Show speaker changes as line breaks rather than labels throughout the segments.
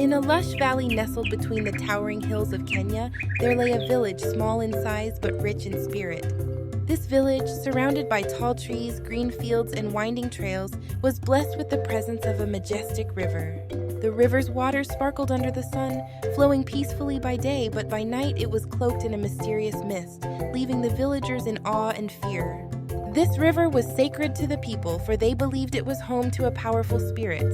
In a lush valley nestled between the towering hills of Kenya, there lay a village small in size but rich in spirit. This village, surrounded by tall trees, green fields, and winding trails, was blessed with the presence of a majestic river. The river's water sparkled under the sun, flowing peacefully by day, but by night it was cloaked in a mysterious mist, leaving the villagers in awe and fear. This river was sacred to the people, for they believed it was home to a powerful spirit.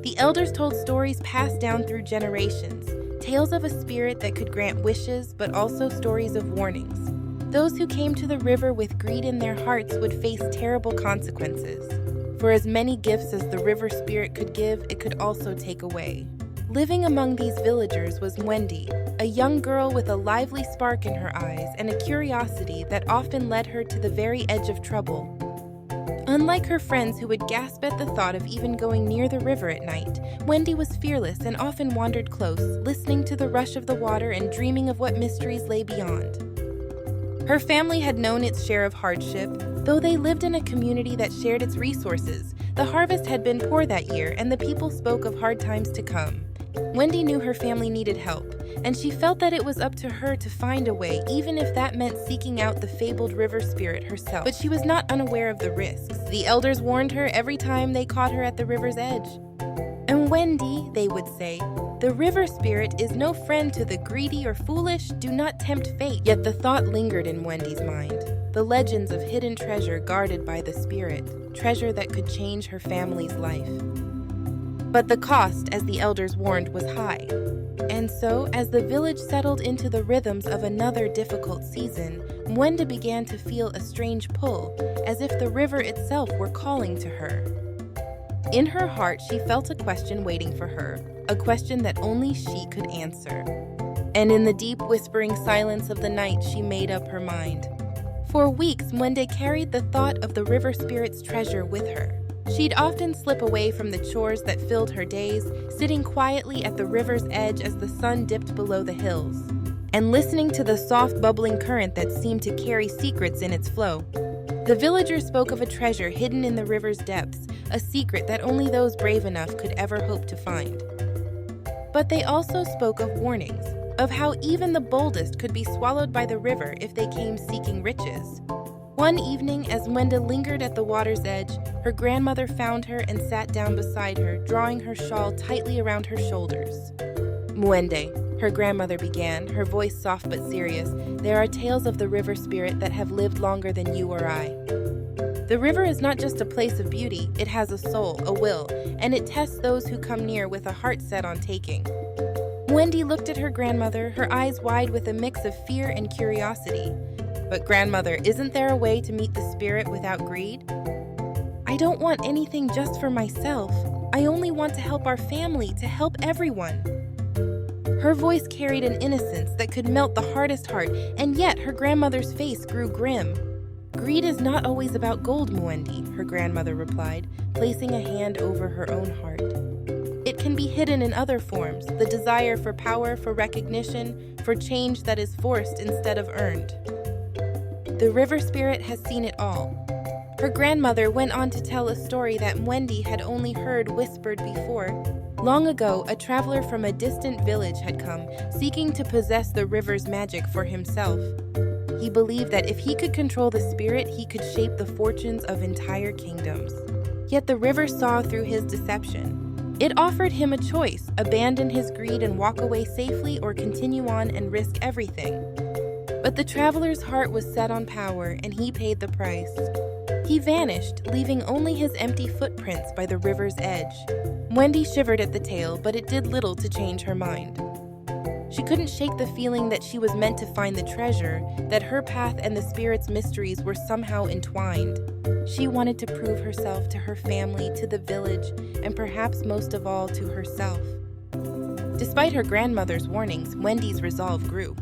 The elders told stories passed down through generations, tales of a spirit that could grant wishes, but also stories of warnings. Those who came to the river with greed in their hearts would face terrible consequences. For as many gifts as the river spirit could give, it could also take away. Living among these villagers was Mwende, a young girl with a lively spark in her eyes and a curiosity that often led her to the very edge of trouble. Unlike her friends who would gasp at the thought of even going near the river at night, Mwende was fearless and often wandered close, listening to the rush of the water and dreaming of what mysteries lay beyond. Her family had known its share of hardship. Though they lived in a community that shared its resources, the harvest had been poor that year and the people spoke of hard times to come. Mwende knew her family needed help, and she felt that it was up to her to find a way, even if that meant seeking out the fabled river spirit herself. But she was not unaware of the risks. The elders warned her every time they caught her at the river's edge. And Mwende, they would say, the river spirit is no friend to the greedy or foolish. Do not tempt fate. Yet the thought lingered in Wendy's mind. The legends of hidden treasure guarded by the spirit, treasure that could change her family's life. But the cost, as the elders warned, was high. And so, as the village settled into the rhythms of another difficult season, Mwende began to feel a strange pull, as if the river itself were calling to her. In her heart, she felt a question waiting for her, a question that only she could answer. And in the deep whispering silence of the night, she made up her mind. For weeks, Mwende carried the thought of the river spirit's treasure with her. She'd often slip away from the chores that filled her days, sitting quietly at the river's edge as the sun dipped below the hills, and listening to the soft bubbling current that seemed to carry secrets in its flow. The villagers spoke of a treasure hidden in the river's depths, a secret that only those brave enough could ever hope to find. But they also spoke of warnings, of how even the boldest could be swallowed by the river if they came seeking riches. One evening, as Mwende lingered at the water's edge, her grandmother found her and sat down beside her, drawing her shawl tightly around her shoulders. Mwende, her grandmother began, her voice soft but serious, there are tales of the river spirit that have lived longer than you or I. The river is not just a place of beauty, it has a soul, a will, and it tests those who come near with a heart set on taking. Mwende looked at her grandmother, her eyes wide with a mix of fear and curiosity. But grandmother, isn't there a way to meet the spirit without greed? I don't want anything just for myself. I only want to help our family, to help everyone. Her voice carried an innocence that could melt the hardest heart, and yet her grandmother's face grew grim. Greed is not always about gold, Mwende, her grandmother replied, placing a hand over her own heart. It can be hidden in other forms, the desire for power, for recognition, for change that is forced instead of earned. The river spirit has seen it all. Her grandmother went on to tell a story that Mwende had only heard whispered before. Long ago, a traveler from a distant village had come, seeking to possess the river's magic for himself. He believed that if he could control the spirit, he could shape the fortunes of entire kingdoms. Yet the river saw through his deception. It offered him a choice, abandon his greed and walk away safely, or continue on and risk everything. But the traveler's heart was set on power, and he paid the price. He vanished, leaving only his empty footprints by the river's edge. Mwende shivered at the tale, but it did little to change her mind. She couldn't shake the feeling that she was meant to find the treasure, that her path and the spirit's mysteries were somehow entwined. She wanted to prove herself to her family, to the village, and perhaps most of all to herself. Despite her grandmother's warnings, Mwende's resolve grew.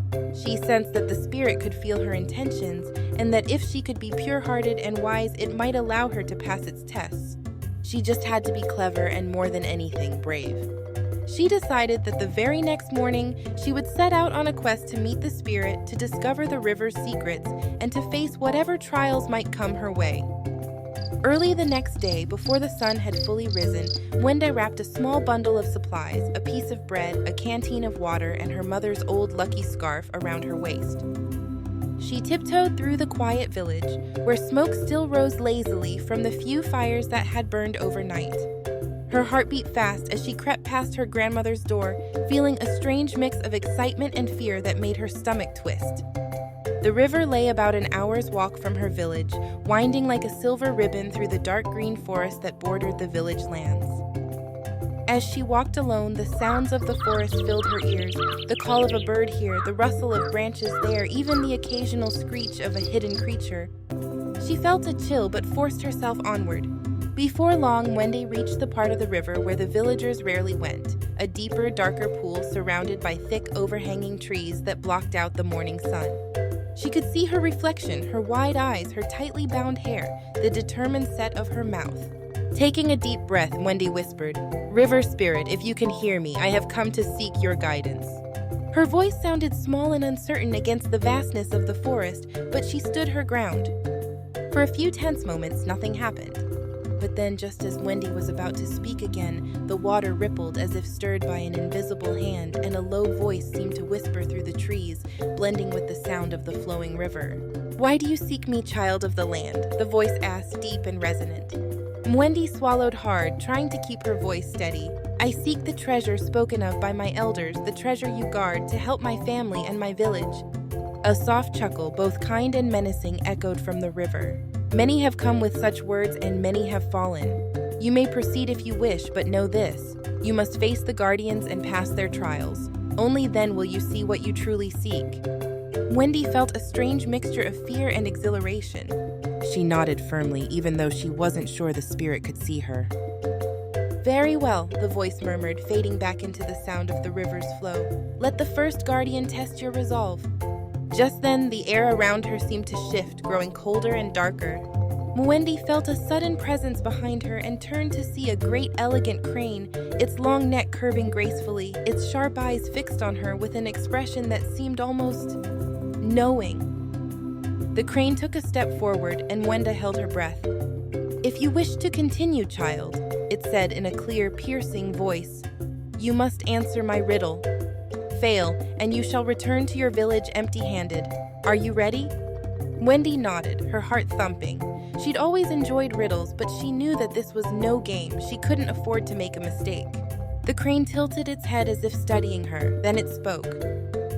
She sensed that the spirit could feel her intentions, and that if she could be pure-hearted and wise, it might allow her to pass its tests. She just had to be clever and, more than anything, brave. She decided that the very next morning, she would set out on a quest to meet the spirit, to discover the river's secrets, and to face whatever trials might come her way. Early the next day, before the sun had fully risen, Mwende wrapped a small bundle of supplies, a piece of bread, a canteen of water, and her mother's old lucky scarf around her waist. She tiptoed through the quiet village, where smoke still rose lazily from the few fires that had burned overnight. Her heart beat fast as she crept past her grandmother's door, feeling a strange mix of excitement and fear that made her stomach twist. The river lay about an hour's walk from her village, winding like a silver ribbon through the dark green forest that bordered the village lands. As she walked alone, the sounds of the forest filled her ears, the call of a bird here, the rustle of branches there, even the occasional screech of a hidden creature. She felt a chill but forced herself onward. Before long, Mwende reached the part of the river where the villagers rarely went, a deeper, darker pool surrounded by thick, overhanging trees that blocked out the morning sun. She could see her reflection, her wide eyes, her tightly bound hair, the determined set of her mouth. Taking a deep breath, Mwende whispered, "River Spirit, if you can hear me, I have come to seek your guidance." Her voice sounded small and uncertain against the vastness of the forest, but she stood her ground. For a few tense moments, nothing happened. But then, just as Mwende was about to speak again, the water rippled as if stirred by an invisible hand, and a low voice seemed to whisper through the trees, blending with the sound of the flowing river. "Why do you seek me, child of the land?" the voice asked, deep and resonant. Mwende swallowed hard, trying to keep her voice steady. "I seek the treasure spoken of by my elders, the treasure you guard, to help my family and my village." A soft chuckle, both kind and menacing, echoed from the river. "Many have come with such words, and many have fallen. You may proceed if you wish, but know this. You must face the guardians and pass their trials. Only then will you see what you truly seek." Mwende felt a strange mixture of fear and exhilaration. She nodded firmly, even though she wasn't sure the spirit could see her. "Very well," the voice murmured, fading back into the sound of the river's flow. "Let the first guardian test your resolve." Just then, the air around her seemed to shift, growing colder and darker. Mwende felt a sudden presence behind her and turned to see a great elegant crane, its long neck curving gracefully, its sharp eyes fixed on her with an expression that seemed almost knowing. The crane took a step forward, and Mwende held her breath. "If you wish to continue, child," it said in a clear, piercing voice, "you must answer my riddle. Fail, and you shall return to your village empty-handed. Are you ready?" Mwende nodded, her heart thumping. She'd always enjoyed riddles, but she knew that this was no game. She couldn't afford to make a mistake. The crane tilted its head as if studying her. Then it spoke.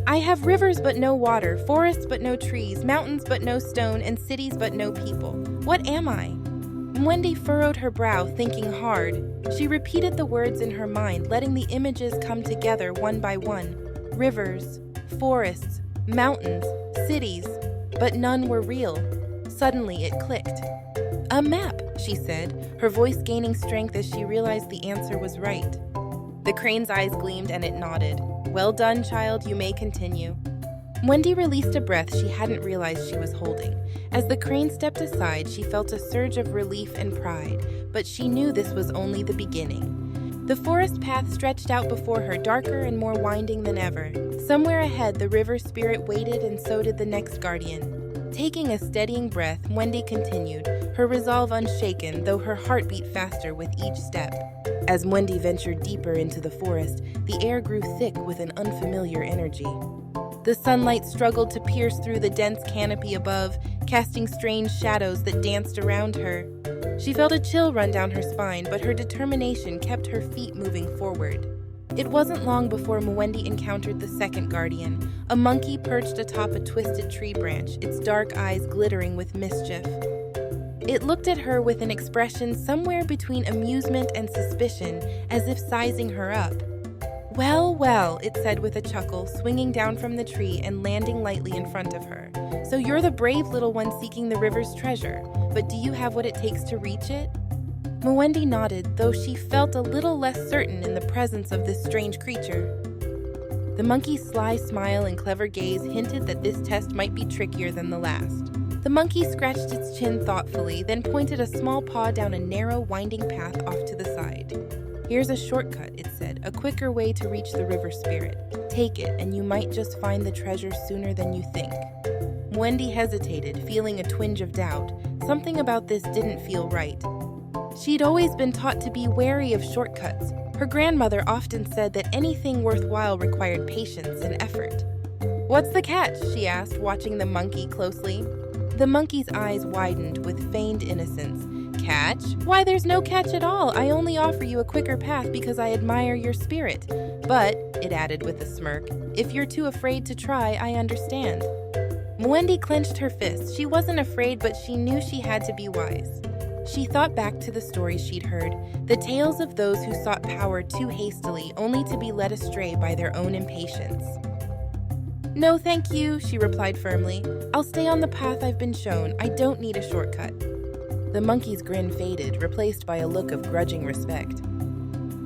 "I have rivers but no water, forests but no trees, mountains but no stone, and cities but no people. What am I?" Mwende furrowed her brow, thinking hard. She repeated the words in her mind, letting the images come together one by one. Rivers, forests, mountains, cities, but none were real. Suddenly it clicked. "A map," she said, her voice gaining strength as she realized the answer was right. The crane's eyes gleamed and it nodded. "Well done, child, you may continue." Mwende released a breath she hadn't realized she was holding. As the crane stepped aside, she felt a surge of relief and pride, but she knew this was only the beginning. The forest path stretched out before her, darker and more winding than ever. Somewhere ahead, the river spirit waited, and so did the next guardian. Taking a steadying breath, Mwende continued, her resolve unshaken, though her heart beat faster with each step. As Mwende ventured deeper into the forest, the air grew thick with an unfamiliar energy. The sunlight struggled to pierce through the dense canopy above, casting strange shadows that danced around her. She felt a chill run down her spine, but her determination kept her feet moving forward. It wasn't long before Mwende encountered the second guardian, a monkey perched atop a twisted tree branch, its dark eyes glittering with mischief. It looked at her with an expression somewhere between amusement and suspicion, as if sizing her up. "Well, well," it said with a chuckle, swinging down from the tree and landing lightly in front of her. "So you're the brave little one seeking the river's treasure, but do you have what it takes to reach it?" Mwende nodded, though she felt a little less certain in the presence of this strange creature. The monkey's sly smile and clever gaze hinted that this test might be trickier than the last. The monkey scratched its chin thoughtfully, then pointed a small paw down a narrow, winding path off to the side. "Here's a shortcut," it said, "a quicker way to reach the river spirit. Take it, and you might just find the treasure sooner than you think." Mwende hesitated, feeling a twinge of doubt. something about this didn't feel right. She'd always been taught to be wary of shortcuts. Her grandmother often said that anything worthwhile required patience and effort. "What's the catch?" she asked, watching the monkey closely. The monkey's eyes widened with feigned innocence. "Catch? Why, there's no catch at all. I only offer you a quicker path because I admire your spirit. But," it added with a smirk, "if you're too afraid to try, I understand." Mwende clenched her fists. She wasn't afraid, but she knew she had to be wise. She thought back to the stories she'd heard, the tales of those who sought power too hastily, only to be led astray by their own impatience. "No, thank you," she replied firmly. "I'll stay on the path I've been shown. I don't need a shortcut." The monkey's grin faded, replaced by a look of grudging respect.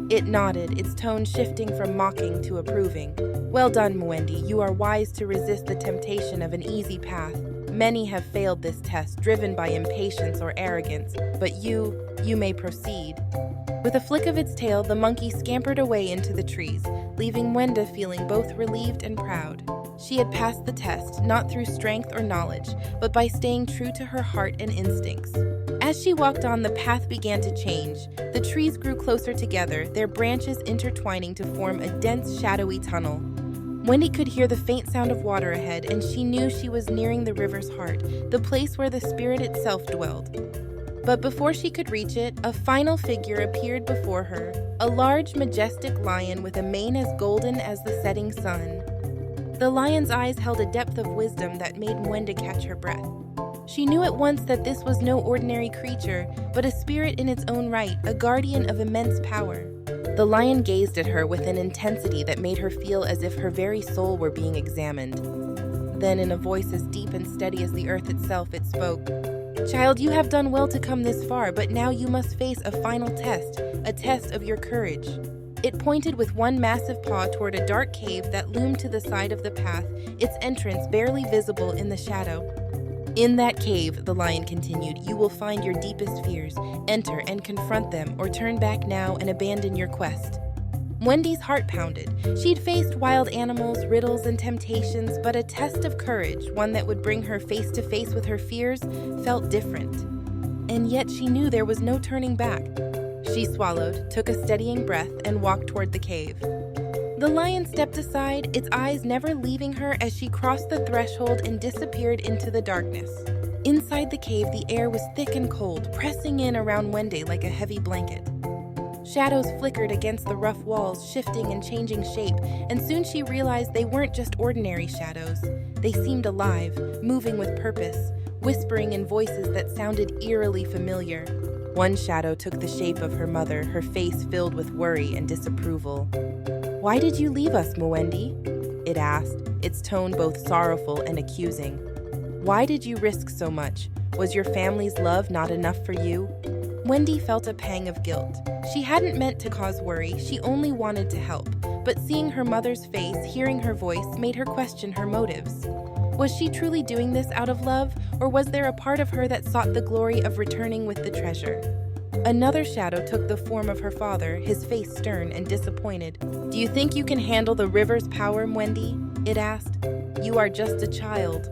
It nodded, its tone shifting from mocking to approving. "Well done, Mwende. You are wise to resist the temptation of an easy path. Many have failed this test, driven by impatience or arrogance, but you may proceed." With a flick of its tail, the monkey scampered away into the trees, leaving Mwende feeling both relieved and proud. She had passed the test, not through strength or knowledge, but by staying true to her heart and instincts. As she walked on, the path began to change. The trees grew closer together, their branches intertwining to form a dense, shadowy tunnel. Mwende could hear the faint sound of water ahead, and she knew she was nearing the river's heart, the place where the spirit itself dwelled. But before she could reach it, a final figure appeared before her, a large, majestic lion with a mane as golden as the setting sun. The lion's eyes held a depth of wisdom that made Mwende catch her breath. She knew at once that this was no ordinary creature, but a spirit in its own right, a guardian of immense power. The lion gazed at her with an intensity that made her feel as if her very soul were being examined. Then, in a voice as deep and steady as the earth itself, it spoke. "Child, you have done well to come this far, but now you must face a final test, a test of your courage." It pointed with one massive paw toward a dark cave that loomed to the side of the path, its entrance barely visible in the shadow. "In that cave," the lion continued, "you will find your deepest fears. Enter and confront them, or turn back now and abandon your quest." Mwende's heart pounded. She'd faced wild animals, riddles, and temptations, but a test of courage, one that would bring her face to face with her fears, felt different. And yet she knew there was no turning back. She swallowed, took a steadying breath, and walked toward the cave. The lion stepped aside, its eyes never leaving her as she crossed the threshold and disappeared into the darkness. Inside the cave, the air was thick and cold, pressing in around Mwende like a heavy blanket. Shadows flickered against the rough walls, shifting and changing shape, and soon she realized they weren't just ordinary shadows. They seemed alive, moving with purpose, whispering in voices that sounded eerily familiar. One shadow took the shape of her mother, her face filled with worry and disapproval. "Why did you leave us, Mwende?" it asked, its tone both sorrowful and accusing. "Why did you risk so much? Was your family's love not enough for you?" Mwende felt a pang of guilt. She hadn't meant to cause worry, she only wanted to help. But seeing her mother's face, hearing her voice, made her question her motives. Was she truly doing this out of love, or was there a part of her that sought the glory of returning with the treasure? Another shadow took the form of her father, his face stern and disappointed. "Do you think you can handle the river's power, Mwende?" it asked. "You are just a child."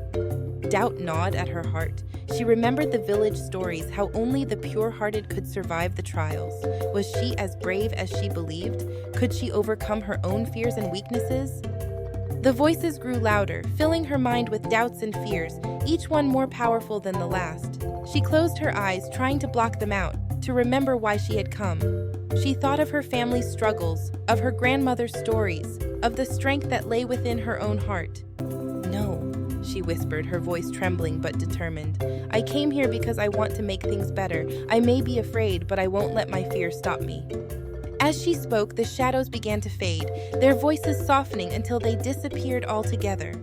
Doubt gnawed at her heart. She remembered the village stories, how only the pure-hearted could survive the trials. Was she as brave as she believed? Could she overcome her own fears and weaknesses? The voices grew louder, filling her mind with doubts and fears, each one more powerful than the last. She closed her eyes, trying to block them out, to remember why she had come. She thought of her family's struggles, of her grandmother's stories, of the strength that lay within her own heart. "No," she whispered, her voice trembling but determined. "I came here because I want to make things better. I may be afraid, but I won't let my fear stop me." As she spoke, the shadows began to fade, their voices softening until they disappeared altogether.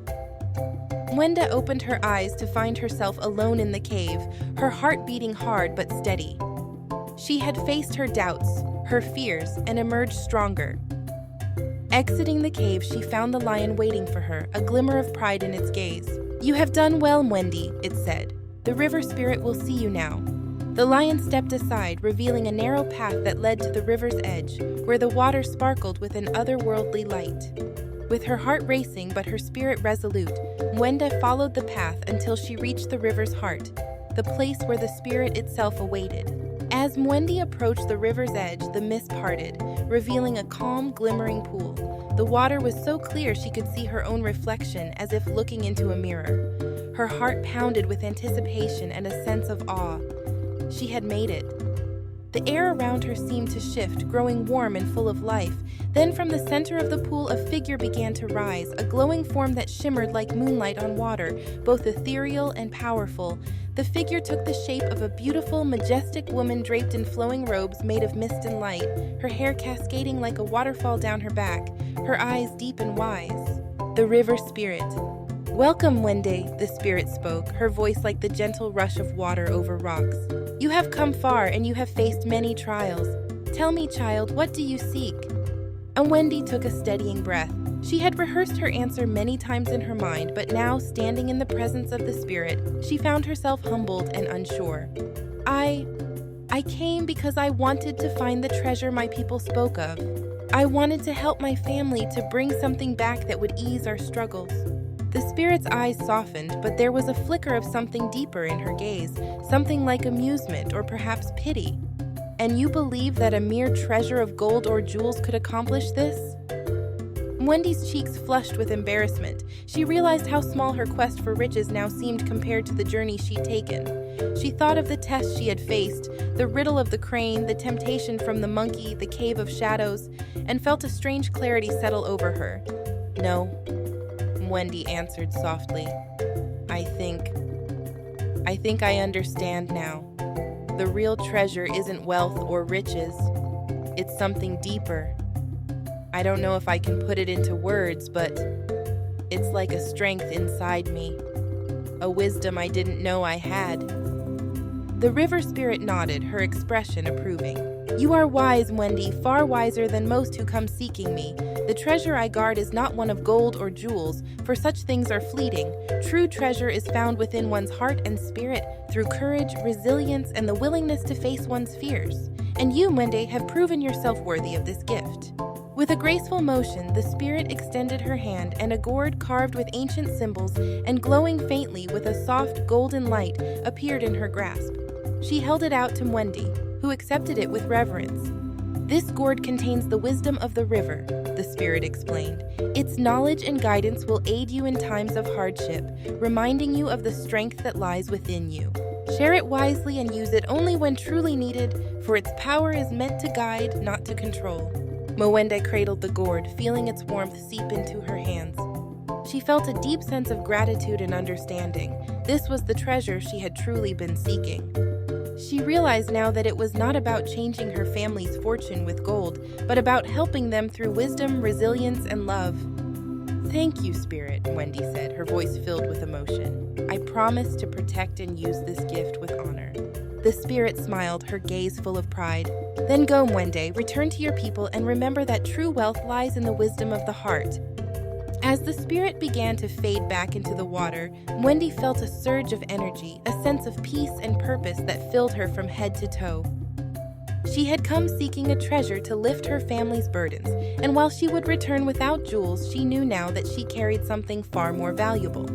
Mwende opened her eyes to find herself alone in the cave, her heart beating hard but steady. She had faced her doubts, her fears, and emerged stronger. Exiting the cave, she found the lion waiting for her, a glimmer of pride in its gaze. "You have done well, Mwende," it said. "The river spirit will see you now." The lion stepped aside, revealing a narrow path that led to the river's edge, where the water sparkled with an otherworldly light. With her heart racing but her spirit resolute, Mwende followed the path until she reached the river's heart. the place where the spirit itself awaited. As Mwende approached the river's edge, the mist parted, revealing a calm, glimmering pool. The water was so clear she could see her own reflection as if looking into a mirror. Her heart pounded with anticipation and a sense of awe. She had made it. The air around her seemed to shift, growing warm and full of life. Then from the center of the pool, a figure began to rise, a glowing form that shimmered like moonlight on water, both ethereal and powerful. The figure took the shape of a beautiful, majestic woman draped in flowing robes made of mist and light, her hair cascading like a waterfall down her back, her eyes deep and wise. The river spirit. "Welcome, Mwende," the spirit spoke, her voice like the gentle rush of water over rocks. "You have come far and you have faced many trials. Tell me, child, what do you seek?" Mwende took a steadying breath. She had rehearsed her answer many times in her mind, but now, standing in the presence of the spirit, she found herself humbled and unsure. I came because I wanted to find the treasure my people spoke of. I wanted to help my family to bring something back that would ease our struggles." The spirit's eyes softened, but there was a flicker of something deeper in her gaze, something like amusement or perhaps pity. "And you believe that a mere treasure of gold or jewels could accomplish this?" Mwende's cheeks flushed with embarrassment. She realized how small her quest for riches now seemed compared to the journey she'd taken. She thought of the tests she had faced, the riddle of the crane, the temptation from the monkey, the cave of shadows, and felt a strange clarity settle over her. "No," Mwende answered softly. I think I understand now. The real treasure isn't wealth or riches. It's something deeper. I don't know if I can put it into words, but it's like a strength inside me, a wisdom I didn't know I had." The river spirit nodded, her expression approving. "You are wise, Mwende, far wiser than most who come seeking me. The treasure I guard is not one of gold or jewels, for such things are fleeting. True treasure is found within one's heart and spirit, through courage, resilience, and the willingness to face one's fears. And you, Mwende, have proven yourself worthy of this gift." With a graceful motion, the spirit extended her hand, and a gourd carved with ancient symbols and glowing faintly with a soft golden light appeared in her grasp. She held it out to Mwende, who accepted it with reverence. "This gourd contains the wisdom of the river," the spirit explained. "Its knowledge and guidance will aid you in times of hardship, reminding you of the strength that lies within you. Share it wisely and use it only when truly needed, for its power is meant to guide, not to control." Mwende cradled the gourd, feeling its warmth seep into her hands. She felt a deep sense of gratitude and understanding. This was the treasure she had truly been seeking. She realized now that it was not about changing her family's fortune with gold, but about helping them through wisdom, resilience, and love. "Thank you, Spirit," Mwende said, her voice filled with emotion. "I promise to protect and use this gift with honor." The spirit smiled, her gaze full of pride. "Then go, Mwende, return to your people and remember that true wealth lies in the wisdom of the heart." As the spirit began to fade back into the water, Mwende felt a surge of energy, a sense of peace and purpose that filled her from head to toe. She had come seeking a treasure to lift her family's burdens, and while she would return without jewels, she knew now that she carried something far more valuable.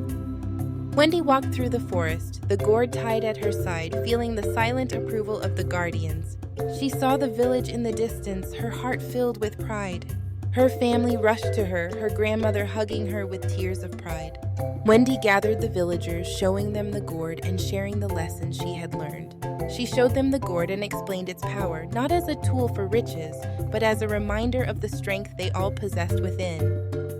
Mwende walked through the forest, the gourd tied at her side, feeling the silent approval of the guardians. She saw the village in the distance, her heart filled with pride. Her family rushed to her, her grandmother hugging her with tears of pride. Mwende gathered the villagers, showing them the gourd and sharing the lessons she had learned. She showed them the gourd and explained its power, not as a tool for riches, but as a reminder of the strength they all possessed within.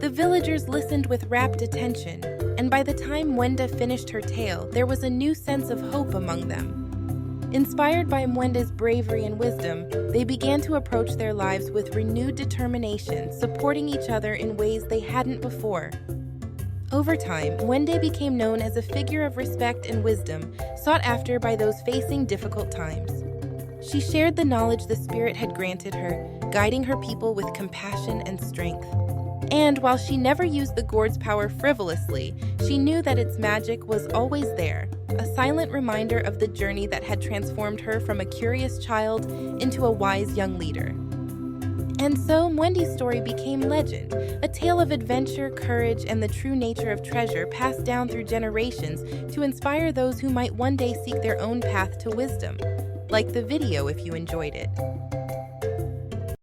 The villagers listened with rapt attention, and by the time Mwende finished her tale, there was a new sense of hope among them. Inspired by Mwende's bravery and wisdom, they began to approach their lives with renewed determination, supporting each other in ways they hadn't before. Over time, Mwende became known as a figure of respect and wisdom, sought after by those facing difficult times. She shared the knowledge the Spirit had granted her, guiding her people with compassion and strength. And while she never used the gourd's power frivolously, she knew that its magic was always there, a silent reminder of the journey that had transformed her from a curious child into a wise young leader. And so Mwende's story became legend, a tale of adventure, courage, and the true nature of treasure passed down through generations to inspire those who might one day seek their own path to wisdom. Like the video if you enjoyed it.